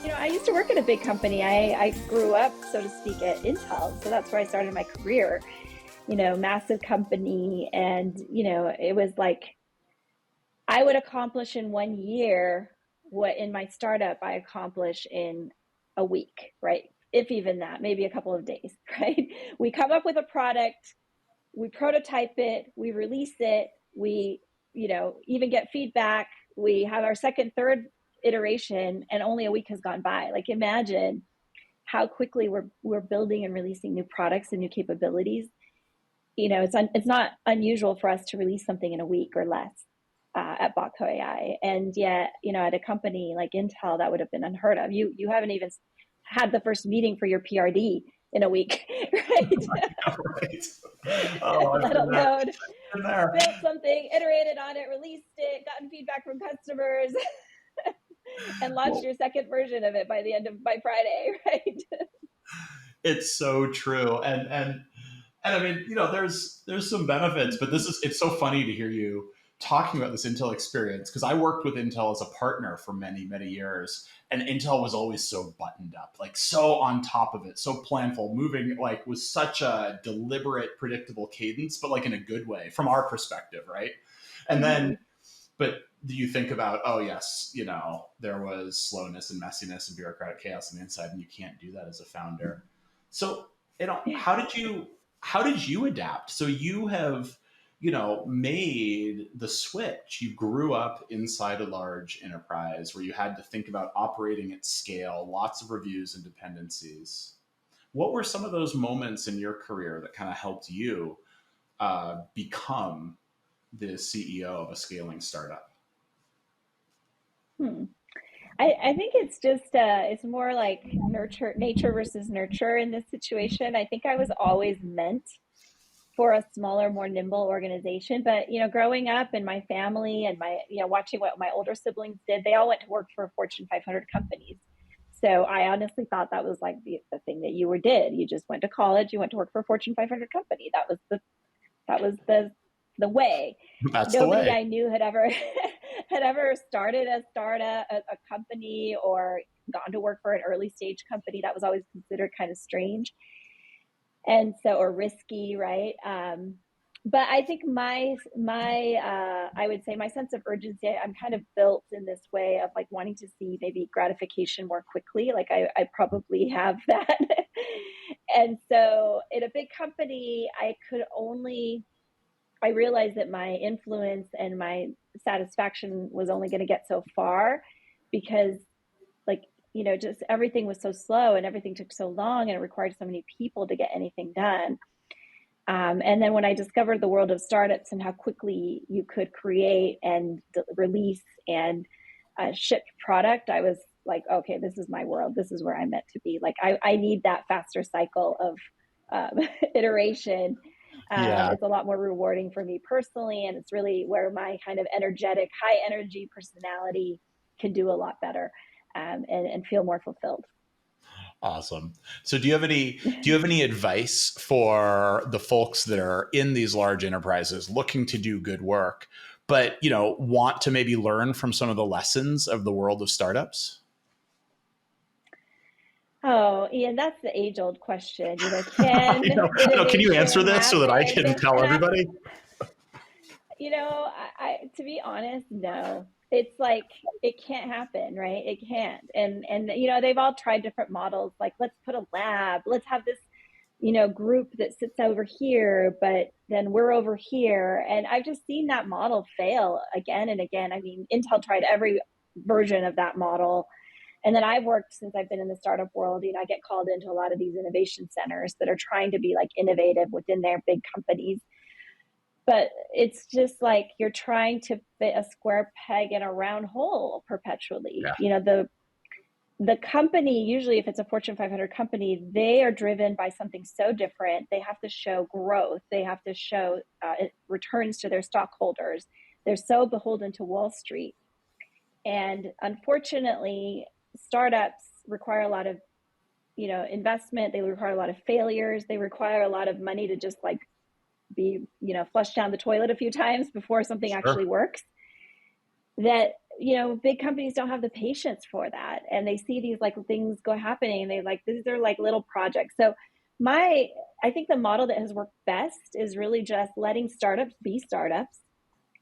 I used to work at a big company. I grew up, so to speak, at Intel. So that's where I started my career, massive company. And, it was like I would accomplish in 1 year what in my startup I accomplish in a week, right? If even that, maybe a couple of days, right? We come up with a product, we prototype it, we release it, we, even get feedback. We have our second, third iteration, and only a week has gone by. Like, imagine how quickly we're building and releasing new products and new capabilities. It's not unusual for us to release something in a week or less at Botco.ai, and yet, at a company like Intel, that would have been unheard of. You haven't even had the first meeting for your PRD in a week, right? Right. Oh, I've Let been there. alone Been there. built something, iterated on it, released it, gotten feedback from customers, and launched Well, your second version of it by Friday, right? it's so true. And I mean, there's some benefits, but it's so funny to hear you talking about this Intel experience, because I worked with Intel as a partner for many, many years, and Intel was always so buttoned up, like so on top of it, so planful, moving like with such a deliberate, predictable cadence, but like in a good way from our perspective, right? And Mm-hmm. then, but do you think about, oh yes, there was slowness and messiness and bureaucratic chaos on the inside, and you can't do that as a founder. So, how did you adapt? So you have, made the switch. You grew up inside a large enterprise where you had to think about operating at scale, lots of reviews and dependencies. What were some of those moments in your career that kind of helped you become the CEO of a scaling startup? Hmm. I think it's more like nature versus nurture in this situation. I think I was always meant for a smaller, more nimble organization. But, growing up in my family and watching what my older siblings did, they all went to work for Fortune 500 companies. So I honestly thought that was like the thing that did. You just went to college, you went to work for a Fortune 500 company. That was the way. That's the Nobody way. I knew had ever had ever started a startup, a company, or gone to work for an early stage company. That was always considered kind of strange, and so, or risky, right? But I think I would say my sense of urgency, I'm kind of built in this way of like wanting to see maybe gratification more quickly. Like I probably have that. And so in a big company, I realized that my influence and my satisfaction was only going to get so far, because, like, just everything was so slow and everything took so long and it required so many people to get anything done. And then when I discovered the world of startups and how quickly you could create and release and ship product, I was like, okay, this is my world. This is where I'm meant to be. Like, I need that faster cycle of iteration. Yeah. It's a lot more rewarding for me personally, and it's really where my kind of energetic, high energy personality can do a lot better, and feel more fulfilled. Awesome. So do you have any advice for the folks that are in these large enterprises looking to do good work, but want to maybe learn from some of the lessons of the world of startups? Oh, Ian, that's the age-old question. Can Can you answer innovation this so that I happen? can tell everybody? To be honest, no. It's like it can't happen, right? It can't. And they've all tried different models. Like, let's put a lab. Let's have this, group that sits over here, but then we're over here. And I've just seen that model fail again and again. I mean, Intel tried every version of that model. And then I've worked since I've been in the startup world. I get called into a lot of these innovation centers that are trying to be like innovative within their big companies. But it's just like you're trying to fit a square peg in a round hole perpetually. Yeah. The company, usually if it's a Fortune 500 company, they are driven by something so different. They have to show growth. They have to show returns to their stockholders. They're so beholden to Wall Street. And unfortunately, startups require a lot of, investment. They require a lot of failures. They require a lot of money to just like be, flushed down the toilet a few times before something Sure. actually works. That big companies don't have the patience for that. And they see these like things go happening and they like, these are like little projects. So I think the model that has worked best is really just letting startups be startups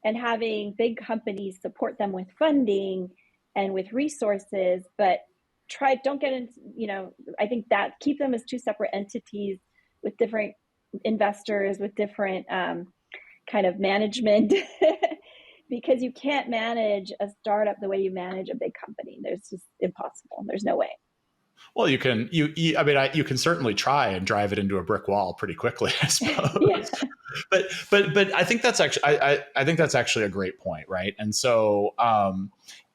and having big companies support them with funding and with resources, but don't get into, I think that keep them as two separate entities with different investors, with different kind of management, because you can't manage a startup the way you manage a big company. There's just impossible. There's no way. Well, you can certainly try and drive it into a brick wall pretty quickly, I suppose. Yeah. But I think that's actually I think that's actually a great point, right? And so,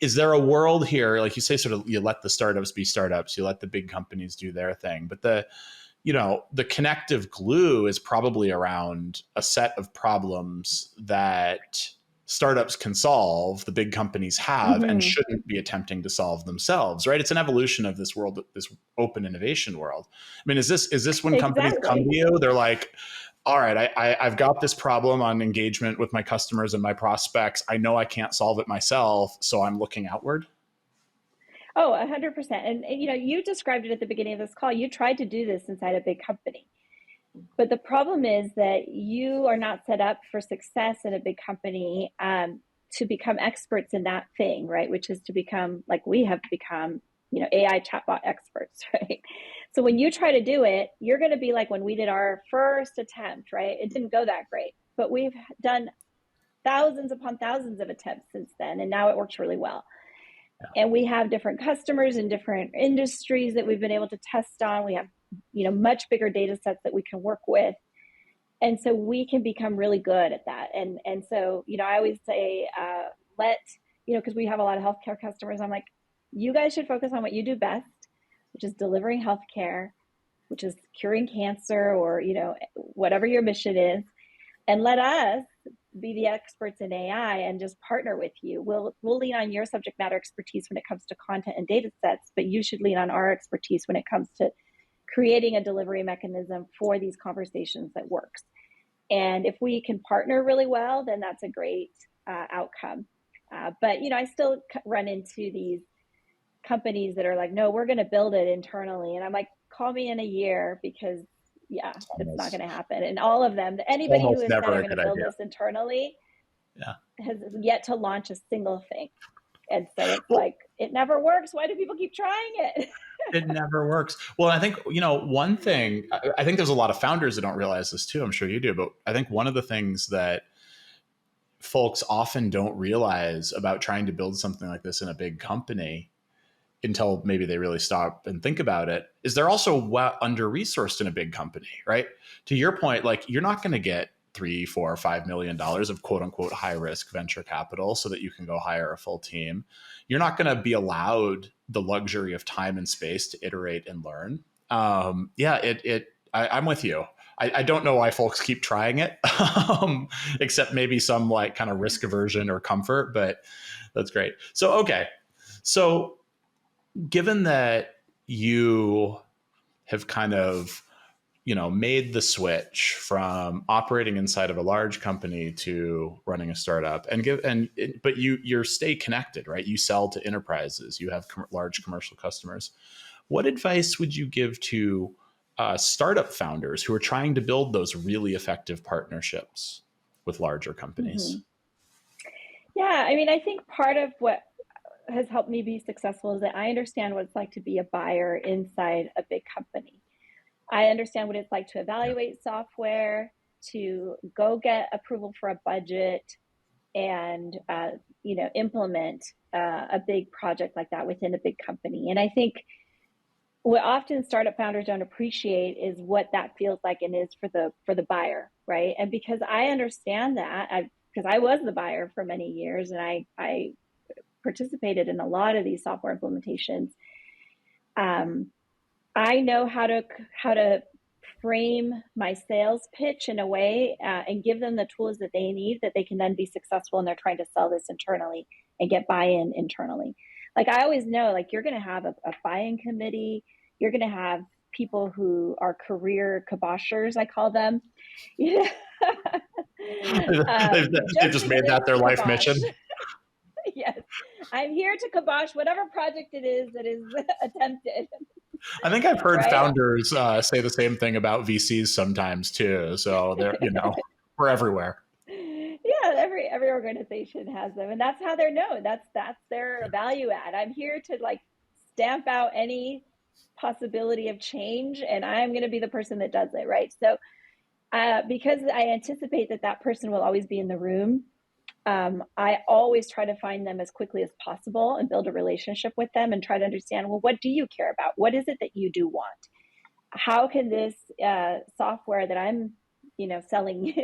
is there a world here, like you say, sort of you let the startups be startups, you let the big companies do their thing, but the connective glue is probably around a set of problems that startups can solve, the big companies have, and Mm-hmm. shouldn't be attempting to solve themselves, right? It's an evolution of this world, this open innovation world. I mean, is this when companies come to Exactly. you, they're like, all right, I've got this problem on engagement with my customers and my prospects. I know I can't solve it myself, so I'm looking outward. Oh, 100%. And you described it at the beginning of this call. You tried to do this inside a big company. But the problem is that you are not set up for success in a big company, to become experts in that thing, right? Which is to become, like we have become, AI chatbot experts, right? So when you try to do it, you're going to be like when we did our first attempt, right? It didn't go that great, but we've done thousands upon thousands of attempts since then, and now it works really well. And we have different customers in different industries that we've been able to test on. We have much bigger data sets that we can work with, and so we can become really good at that. And so I always say, because we have a lot of healthcare customers, I'm like, you guys should focus on what you do best, which is delivering healthcare, which is curing cancer, or whatever your mission is, and let us be the experts in AI and just partner with you. We'll lean on your subject matter expertise when it comes to content and data sets, but you should lean on our expertise when it comes to creating a delivery mechanism for these conversations that works. And if we can partner really well, then that's a great outcome. But I still run into these companies that are like, no, we're going to build it internally, and I'm like, call me in a year, because yeah, it's not going to happen. And all of them, anybody who Almost has said never I'm a going to good build idea. this internally, Yeah. has yet to launch a single thing. And so it's Well, like, it never works. Why do people keep trying it? it never works. Well, I think, one thing, I think there's a lot of founders that don't realize this too. I'm sure you do, but I think one of the things that folks often don't realize about trying to build something like this in a big company, until maybe they really stop and think about it, is they're also under resourced in a big company, right? To your point, like, you're not going to get 3, 4, $5 million of quote unquote high risk venture capital so that you can go hire a full team. You're not going to be allowed the luxury of time and space to iterate and learn. I'm with you. I don't know why folks keep trying it, except maybe some like kind of risk aversion or comfort, but that's great. So, okay. So, given that you have kind of made the switch from operating inside of a large company to running a startup, but you're stay connected, right? You sell to enterprises, you have large commercial customers. What advice would you give to startup founders who are trying to build those really effective partnerships with larger companies? Mm-hmm. Yeah, I mean, I think part of what has helped me be successful is that I understand what it's like to be a buyer inside a big company. I understand what it's like to Yeah. evaluate software, to go get approval for a budget, and implement a big project like that within a big company. And I think what often startup founders don't appreciate is what that feels like and is for the buyer, right? And because I understand that, because I was the buyer for many years, and I participated in a lot of these software implementations. I know how to frame my sales pitch in a way, and give them the tools that they need, that they can then be successful, and they're trying to sell this internally and get buy-in internally. Like, I always know, like, you're going to have a buy-in committee. You're going to have people who are career kiboshers, I call them. they've Just just because made that it's their life kibosh. mission. Yes, I'm here to kibosh whatever project it is that is attempted. I think I've heard Right? founders say the same thing about VCs sometimes too. So they're, we're everywhere. Yeah, every organization has them, and that's how they're known. That's their value add. I'm here to like stamp out any possibility of change, and I'm going to be the person that does it, right? So because I anticipate that that person will always be in the room, I always try to find them as quickly as possible and build a relationship with them and try to understand, well, what do you care about? What is it that you do want? How can this software that I'm, selling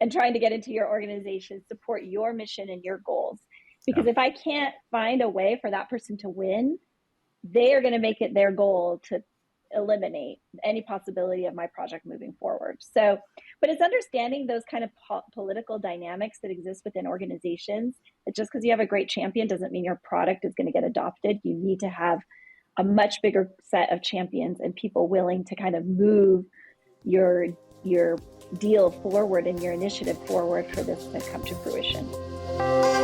and trying to get into your organization support your mission and your goals? Because Yeah. if I can't find a way for that person to win, they are going to make it their goal to eliminate any possibility of my project moving forward. So, but it's understanding those kind of political dynamics that exist within organizations. That just because you have a great champion doesn't mean your product is going to get adopted. You need to have a much bigger set of champions and people willing to kind of move your deal forward and your initiative forward for this to come to fruition.